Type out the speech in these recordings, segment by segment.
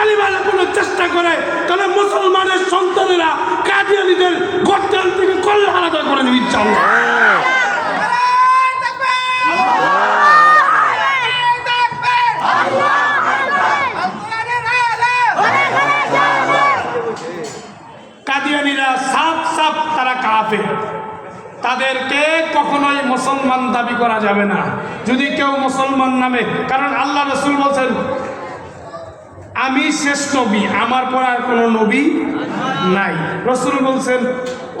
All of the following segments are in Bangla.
কালিমা লাগানোর চেষ্টা করে, তাহলে মুসলমানের সন্তানেরা কাদিয়ানীদের গর্দান থেকে কল্লা আলাদা করে দেবে ইনশাআল্লাহ। কাদিয়ানীরা সাফ সাফ তারা কাফের, তাদেরকে কখনোই মুসলমান দাবি করা যাবে না যদি কেউ মুসলমান নামে। কারণ আল্লাহ রাসূল বলেন আমি শেষ নবী, আমার পর আর কোনো নবী নাই। রাসূল বলছেন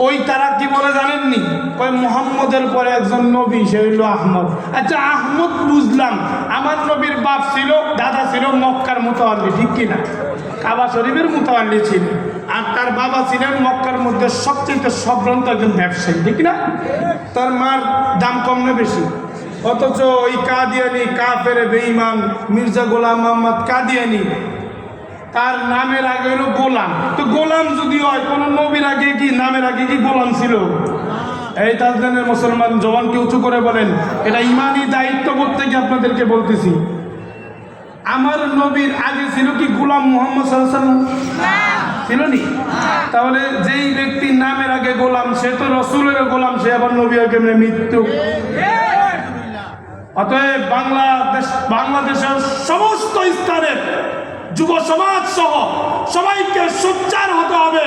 ওই তারা কি বলে জানেননি, ওই মুহাম্মদের পরে একজন নবী, সে হইল আহমদ। আচ্ছা আহমদ বুঝলাম, আমার নবীর বাপ ছিল, দাদা ছিল মক্কার মুতাওয়াল্লি, ঠিক কিনা? কাবা শরীফের মুতাওয়াল্লি ছিল, আর তার বাবা ছিলেন মক্কার মধ্যে সবচেয়ে সভ্রান্ত একজন ব্যবসায়ী, ঠিক না? তার মার দাম কম না বেশি? অথচ ওই কাদিয়ানি কাফের বেঈমান মির্জা গোলাম মোহাম্মদ কাদিয়ানি, তার নামের আগে হলো গোলাম। তো গোলাম যদি হয়, কোন নবীর আগে কি নামের আগে কি গোলাম ছিল? এই তাজদানের মুসলমান জওয়ানকে উঁচু করে বলেন, এটা ইমানি দায়িত্ববোধ থেকে আপনাদেরকে বলতেছি। আমার নবীর আগে ছিল কি গোলাম মুহাম্মদ সাল্লাল্লাহু আলাইহি ওয়াসাল্লাম? ছিল নি? তাহলে যেই ব্যক্তির নামের আগে গোলাম, সে তো রসুলের গোলাম, সে আবার নবী হয় কেমনে? মৃত্যু। অতএব বাংলাদেশের সমস্ত স্তরের যুব সমাজ সহ সবাইকে সোচ্চার হতে হবে।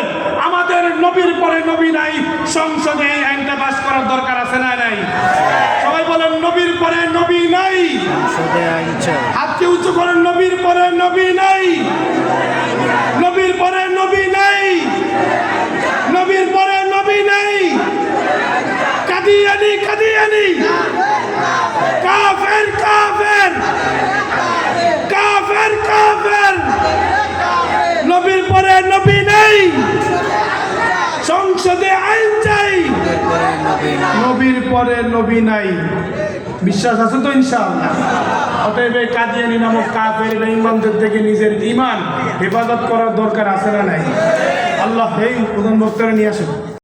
আমাদের নবীর পরে নবী নাই, সংসদে এই আইনটা পাস করার দরকার আছে না নাই? সবাই বলেন নবীর পরে নবী নাই। হাতকে উঁচু করেন, নবীর পরে নবী নাই, নবীর পরে নবী নাই, নবীর পরে নবী নাই। কাদিয়ানি কাদিয়ানি, কাফের কাফের, কাফের কাফের, নবীর পরে নবী নেই, সংসদে আইন চাই, নবীর পরে নবী নাই। বিশ্বাস আছে তো ইনশাআল্লাহ? অতএব কাদিয়ানি নামক কাফের বেঈমানদের থেকে নিজের ঈমান হেফাজত করার দরকার আছে না নাই? আল্লাহ এই প্রধান বক্তারা নিয়ে আসুন।